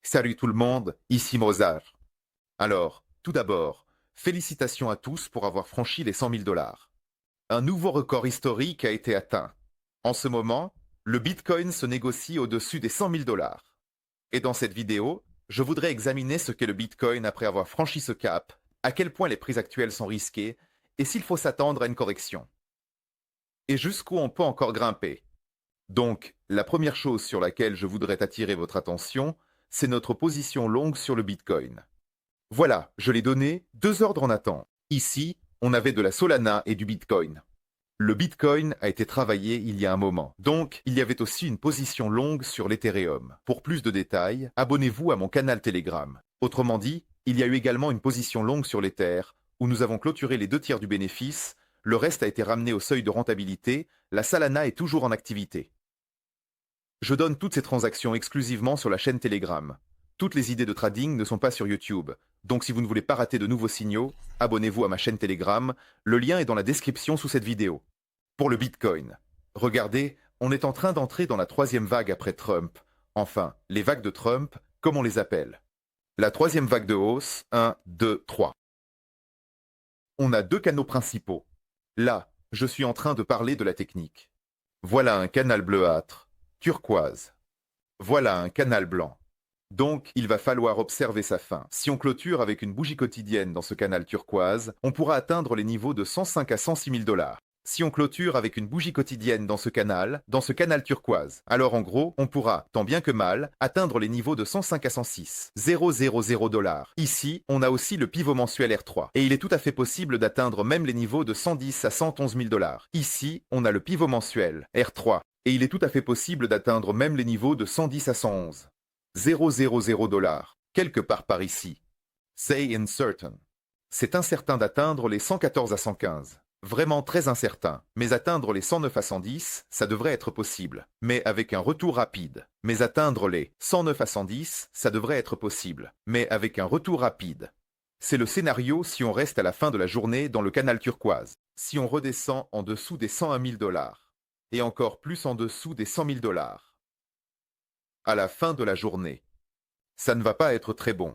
Salut tout le monde, ici Mozart. Alors, tout d'abord, félicitations à tous pour avoir franchi les 100 000 dollars. Un nouveau record historique a été atteint. En ce moment, le Bitcoin se négocie au-dessus des 100 000 dollars. Et dans cette vidéo, je voudrais examiner ce qu'est le Bitcoin après avoir franchi ce cap, à quel point les prix actuels sont risqués, et s'il faut s'attendre à une correction. Et jusqu'où on peut encore grimper. Donc, la première chose sur laquelle je voudrais attirer votre attention, c'est notre position longue sur le Bitcoin. Voilà, je l'ai donné 2 ordres en attente. Ici, on avait de la Solana et du Bitcoin. Le Bitcoin a été travaillé il y a un moment, donc il y avait aussi une position longue sur l'Ethereum. Pour plus de détails, abonnez-vous à mon canal Telegram. Autrement dit, il y a eu également une position longue sur l'Ether, où nous avons clôturé les 2 tiers du bénéfice, le reste a été ramené au seuil de rentabilité, la Solana est toujours en activité. Je donne toutes ces transactions exclusivement sur la chaîne Telegram. Toutes les idées de trading ne sont pas sur YouTube, donc si vous ne voulez pas rater de nouveaux signaux, abonnez-vous à ma chaîne Telegram, le lien est dans la description sous cette vidéo. Pour le Bitcoin, regardez, on est en train d'entrer dans la 3e vague après Trump, enfin, les vagues de Trump, comme on les appelle. La 3e vague de hausse, 1, 2, 3. On a 2 canaux principaux. Là, je suis en train de parler de la technique. Voilà un canal bleuâtre, turquoise. Voilà un canal blanc. Donc, il va falloir observer sa fin. Si on clôture avec une bougie quotidienne dans ce canal turquoise, on pourra atteindre les niveaux de 105 à 106 000 dollars. Si on clôture avec une bougie quotidienne dans ce canal turquoise, alors en gros, on pourra, tant bien que mal, atteindre les niveaux de 105 à 106, 000 dollars. Ici, on a aussi le pivot mensuel R3, et il est tout à fait possible d'atteindre même les niveaux de 110 à 111 000 dollars. Ici, on a le pivot mensuel R3, et il est tout à fait possible d'atteindre même les niveaux de 110 à 111. 000 dollars, quelque part par ici. Say uncertain. C'est incertain d'atteindre les 114 à 115. Vraiment très incertain, mais atteindre les 109 à 110, ça devrait être possible, mais avec un retour rapide. Mais atteindre les 109 à 110, ça devrait être possible, mais avec un retour rapide. C'est le scénario si on reste à la fin de la journée dans le canal turquoise, si on redescend en dessous des 101 000 dollars, et encore plus en dessous des 100 000 dollars. À la fin de la journée. Ça ne va pas être très bon.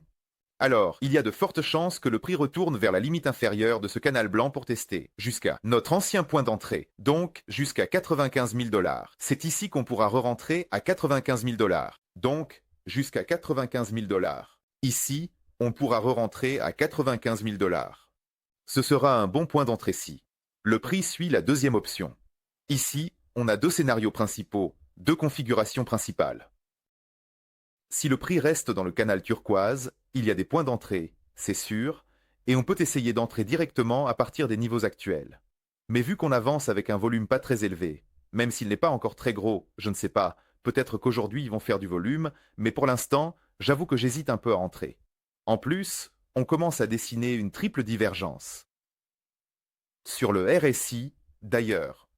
Alors, il y a de fortes chances que le prix retourne vers la limite inférieure de ce canal blanc pour tester, jusqu'à notre ancien point d'entrée, donc jusqu'à 95 000 dollars. C'est ici qu'on pourra re-rentrer à 95 000 dollars, donc jusqu'à 95 000 dollars. Ici, on pourra re-rentrer à 95 000 dollars. Ce sera un bon point d'entrée-ci. Le prix suit la 2e option. Ici, on a 2 scénarios principaux, 2 configurations principales. Si le prix reste dans le canal turquoise, il y a des points d'entrée, c'est sûr, et on peut essayer d'entrer directement à partir des niveaux actuels. Mais vu qu'on avance avec un volume pas très élevé, même s'il n'est pas encore très gros, je ne sais pas, peut-être qu'aujourd'hui ils vont faire du volume, mais pour l'instant, j'avoue que j'hésite un peu à entrer. En plus, on commence à dessiner une triple divergence. Sur le RSI, d'ailleurs.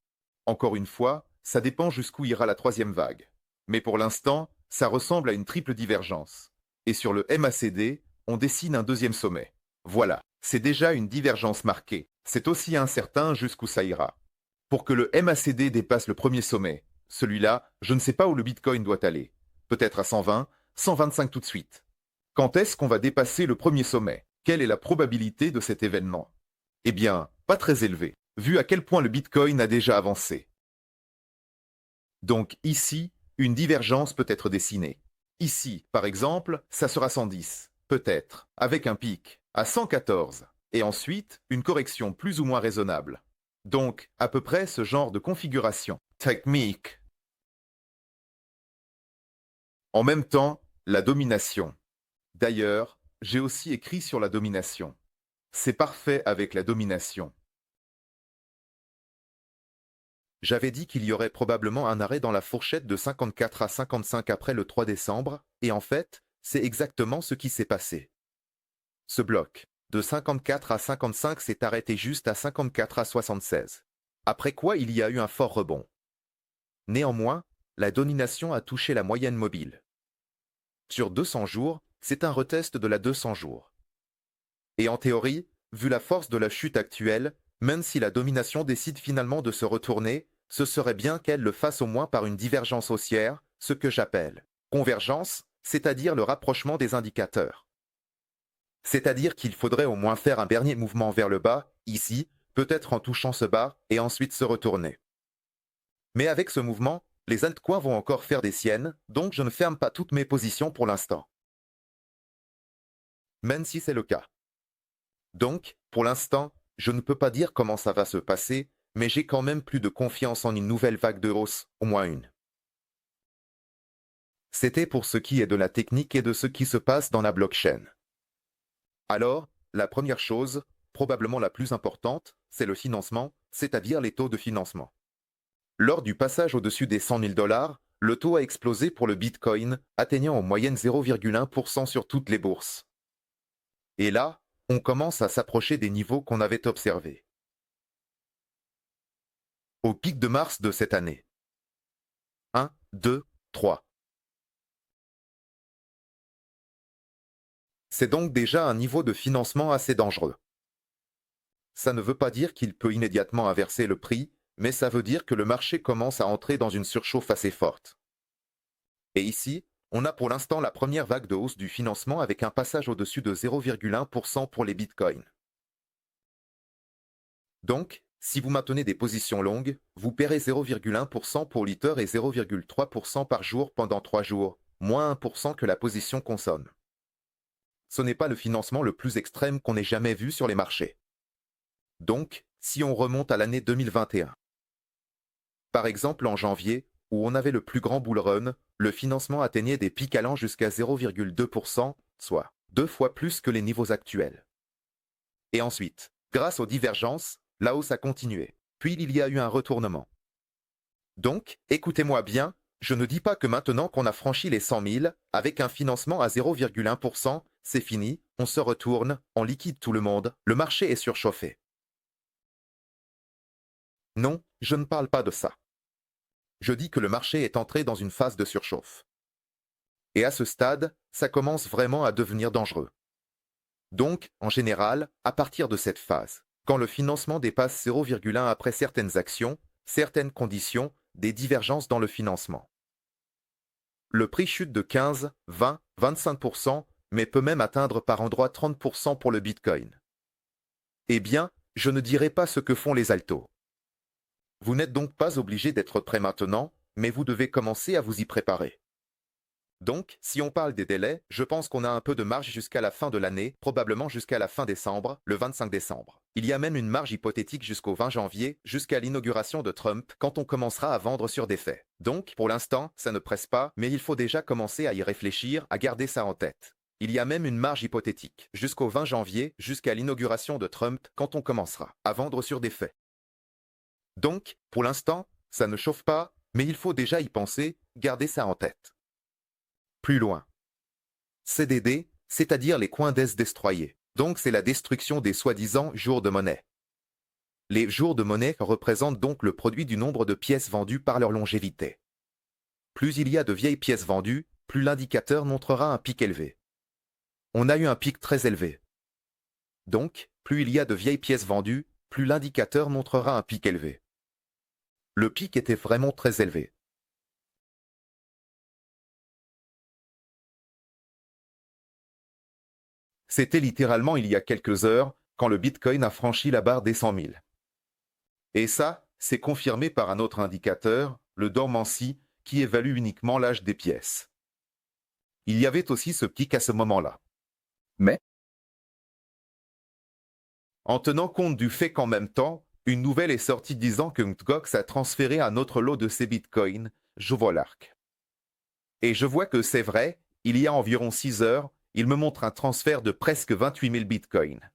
Encore une fois, ça dépend jusqu'où ira la 3e vague. Mais pour l'instant, ça ressemble à une triple divergence. Et sur le MACD, on dessine un 2e sommet. Voilà, c'est déjà une divergence marquée. C'est aussi incertain jusqu'où ça ira. Pour que le MACD dépasse le 1er sommet, celui-là, je ne sais pas où le Bitcoin doit aller. Peut-être à 120, 125 tout de suite. Quand est-ce qu'on va dépasser le 1er sommet? Quelle est la probabilité de cet événement? Eh bien, pas très élevée, vu à quel point le Bitcoin a déjà avancé. Donc ici, une divergence peut être dessinée. Ici, par exemple, ça sera 110, peut-être, avec un pic, à 114, et ensuite une correction plus ou moins raisonnable. Donc, à peu près ce genre de configuration. Technique. En même temps, la domination. D'ailleurs, j'ai aussi écrit sur la domination. C'est parfait avec la domination. J'avais dit qu'il y aurait probablement un arrêt dans la fourchette de 54 à 55 après le 3 décembre, et en fait, c'est exactement ce qui s'est passé. Ce bloc, de 54 à 55, s'est arrêté juste à 54 à 76. Après quoi, il y a eu un fort rebond. Néanmoins, la domination a touché la moyenne mobile. Sur 200 jours, c'est un retest de la 200 jours. Et en théorie, vu la force de la chute actuelle, même si la domination décide finalement de se retourner, ce serait bien qu'elle le fasse au moins par une divergence haussière, ce que j'appelle convergence, c'est-à-dire le rapprochement des indicateurs. C'est-à-dire qu'il faudrait au moins faire un dernier mouvement vers le bas, ici, peut-être en touchant ce bas, et ensuite se retourner. Mais avec ce mouvement, les altcoins vont encore faire des siennes, donc je ne ferme pas toutes mes positions pour l'instant. Même si c'est le cas. Donc, pour l'instant, je ne peux pas dire comment ça va se passer, mais j'ai quand même plus de confiance en une nouvelle vague de hausse, au moins une. C'était pour ce qui est de la technique et de ce qui se passe dans la blockchain. Alors, la première chose, probablement la plus importante, c'est le financement, c'est-à-dire les taux de financement. Lors du passage au-dessus des 100 000 $, le taux a explosé pour le Bitcoin, atteignant en moyenne 0,1% sur toutes les bourses. Et là, on commence à s'approcher des niveaux qu'on avait observés. Au pic de mars de cette année. 1, 2, 3. C'est donc déjà un niveau de financement assez dangereux. Ça ne veut pas dire qu'il peut immédiatement inverser le prix, mais ça veut dire que le marché commence à entrer dans une surchauffe assez forte. Et ici, on a pour l'instant la première vague de hausse du financement avec un passage au-dessus de 0,1% pour les bitcoins. Donc, si vous maintenez des positions longues, vous paierez 0,1% pour litre et 0,3% par jour pendant 3 jours, moins 1% que la position consomme. Ce n'est pas le financement le plus extrême qu'on ait jamais vu sur les marchés. Donc, si on remonte à l'année 2021. Par exemple, en janvier, où on avait le plus grand bull run, le financement atteignait des pics allant jusqu'à 0,2%, soit 2 fois plus que les niveaux actuels. Et ensuite, grâce aux divergences, la hausse a continué, puis il y a eu un retournement. Donc, écoutez-moi bien, je ne dis pas que maintenant qu'on a franchi les 100 000, avec un financement à 0,1%, c'est fini, on se retourne, on liquide tout le monde, le marché est surchauffé. Non, je ne parle pas de ça. Je dis que le marché est entré dans une phase de surchauffe. Et à ce stade, ça commence vraiment à devenir dangereux. Donc, en général, à partir de cette phase, quand le financement dépasse 0,1 après certaines actions, certaines conditions, des divergences dans le financement. Le prix chute de 15, 20, 25%, mais peut même atteindre par endroits 30% pour le Bitcoin. Eh bien, je ne dirai pas ce que font les altos. Vous n'êtes donc pas obligé d'être prêt maintenant, mais vous devez commencer à vous y préparer. Donc, si on parle des délais, je pense qu'on a un peu de marge jusqu'à la fin de l'année, probablement jusqu'à la fin décembre, le 25 décembre. Il y a même une marge hypothétique jusqu'au 20 janvier, jusqu'à l'inauguration de Trump, quand on commencera à vendre sur des faits. Donc, pour l'instant, ça ne presse pas, mais il faut déjà commencer à y réfléchir, à garder ça en tête. Il y a même une marge hypothétique, jusqu'au 20 janvier, jusqu'à l'inauguration de Trump, quand on commencera à vendre sur des faits. Donc, pour l'instant, ça ne chauffe pas, mais il faut déjà y penser, garder ça en tête. Plus loin. CDD, c'est-à-dire les coins d'ess destroyés. Donc c'est la destruction des soi-disant jours de monnaie. Les jours de monnaie représentent donc le produit du nombre de pièces vendues par leur longévité. Plus il y a de vieilles pièces vendues, plus l'indicateur montrera un pic élevé. On a eu un pic très élevé. Donc, plus il y a de vieilles pièces vendues, plus l'indicateur montrera un pic élevé. Le pic était vraiment très élevé. C'était littéralement il y a quelques heures, quand le Bitcoin a franchi la barre des 100 000. Et ça, c'est confirmé par un autre indicateur, le Dormancy, qui évalue uniquement l'âge des pièces. Il y avait aussi ce pic à ce moment-là. Mais, en tenant compte du fait qu'en même temps, une nouvelle est sortie disant que Mt. Gox a transféré un autre lot de ses bitcoins, je vois l'arc. Et je vois que c'est vrai, il y a environ 6 heures, il me montre un transfert de presque 28 000 bitcoins.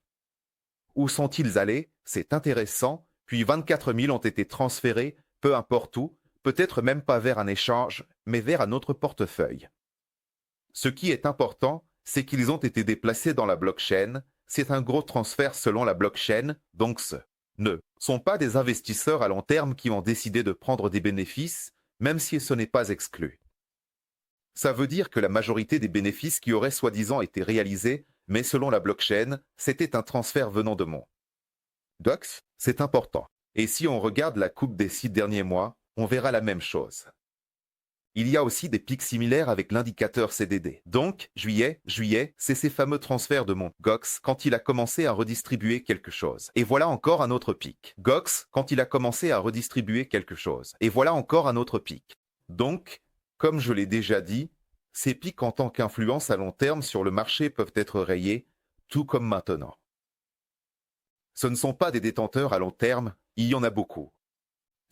Où sont-ils allés? C'est intéressant, puis 24 000 ont été transférés, peu importe où, peut-être même pas vers un échange, mais vers un autre portefeuille. Ce qui est important, c'est qu'ils ont été déplacés dans la blockchain, c'est un gros transfert selon la blockchain, donc ce ne sont pas des investisseurs à long terme qui ont décidé de prendre des bénéfices, même si ce n'est pas exclu. Ça veut dire que la majorité des bénéfices qui auraient soi-disant été réalisés, mais selon la blockchain, c'était un transfert venant de Mt. Gox, c'est important. Et si on regarde la coupe des 6 derniers mois, on verra la même chose. Il y a aussi des pics similaires avec l'indicateur CDD. Donc, juillet, c'est ces fameux transferts de mon GOX quand il a commencé à redistribuer quelque chose. Et voilà encore un autre pic. GOX quand il a commencé à redistribuer quelque chose. Et voilà encore un autre pic. Donc, comme je l'ai déjà dit, ces pics en tant qu'influence à long terme sur le marché peuvent être rayés, tout comme maintenant. Ce ne sont pas des détenteurs à long terme, il y en a beaucoup.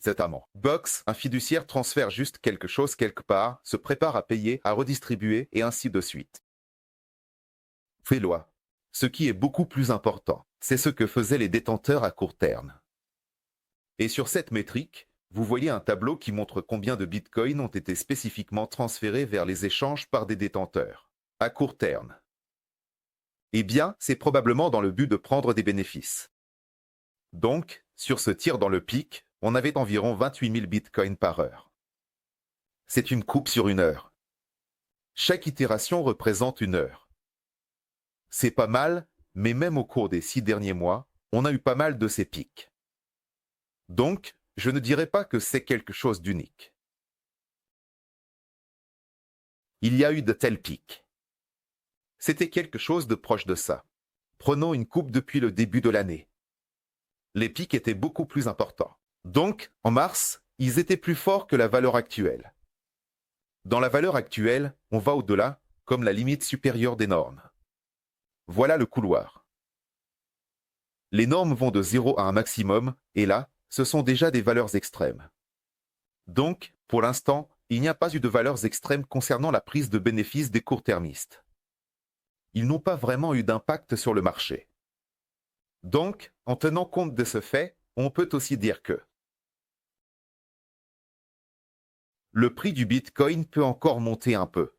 C'est amant. Box, un fiduciaire transfère juste quelque chose quelque part, se prépare à payer, à redistribuer, et ainsi de suite. Fait loi. Ce qui est beaucoup plus important, c'est ce que faisaient les détenteurs à court terme. Et sur cette métrique, vous voyez un tableau qui montre combien de bitcoins ont été spécifiquement transférés vers les échanges par des détenteurs, à court terme. Eh bien, c'est probablement dans le but de prendre des bénéfices. Donc, sur ce tir dans le pic, on avait environ 28 000 bitcoins par heure. C'est une coupe sur une heure. Chaque itération représente une heure. C'est pas mal, mais même au cours des 6 derniers mois, on a eu pas mal de ces pics. Donc, je ne dirais pas que c'est quelque chose d'unique. Il y a eu de tels pics. C'était quelque chose de proche de ça. Prenons une coupe depuis le début de l'année. Les pics étaient beaucoup plus importants. Donc, en mars, ils étaient plus forts que la valeur actuelle. Dans la valeur actuelle, on va au-delà, comme la limite supérieure des normes. Voilà le couloir. Les normes vont de 0 à un maximum, et là, ce sont déjà des valeurs extrêmes. Donc, pour l'instant, il n'y a pas eu de valeurs extrêmes concernant la prise de bénéfices des court-termistes. Ils n'ont pas vraiment eu d'impact sur le marché. Donc, en tenant compte de ce fait, on peut aussi dire que le prix du Bitcoin peut encore monter un peu.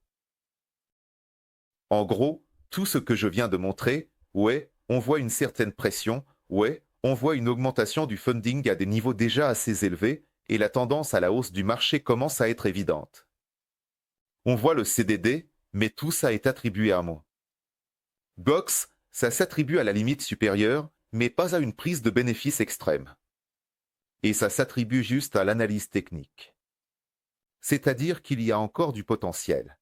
En gros, tout ce que je viens de montrer, ouais, on voit une certaine pression, ouais, on voit une augmentation du funding à des niveaux déjà assez élevés, et la tendance à la hausse du marché commence à être évidente. On voit le CDD, mais tout ça est attribué à moi. Box, ça s'attribue à la limite supérieure, mais pas à une prise de bénéfice extrême. Et ça s'attribue juste à l'analyse technique. C'est-à-dire qu'il y a encore du potentiel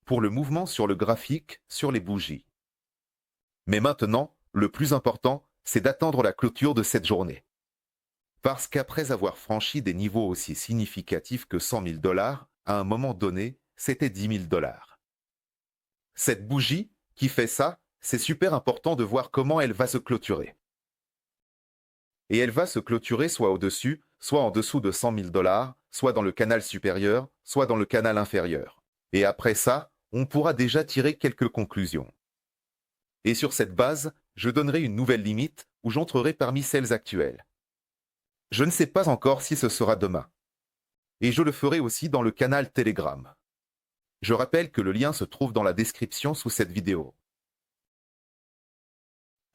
pour le mouvement sur le graphique, sur les bougies. Mais maintenant, le plus important, c'est d'attendre la clôture de cette journée. Parce qu'après avoir franchi des niveaux aussi significatifs que 100 000 $, à un moment donné, c'était 10 000 $. Cette bougie qui fait ça, c'est super important de voir comment elle va se clôturer. Et elle va se clôturer soit au-dessus, soit en dessous de 100 000 $, soit dans le canal supérieur, soit dans le canal inférieur. Et après ça, on pourra déjà tirer quelques conclusions. Et sur cette base, je donnerai une nouvelle limite où j'entrerai parmi celles actuelles. Je ne sais pas encore si ce sera demain. Et je le ferai aussi dans le canal Telegram. Je rappelle que le lien se trouve dans la description sous cette vidéo.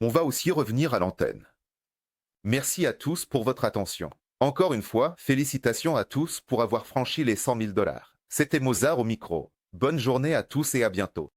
On va aussi revenir à l'antenne. Merci à tous pour votre attention. Encore une fois, félicitations à tous pour avoir franchi les 100 000 $. C'était Mozart au micro. Bonne journée à tous et à bientôt.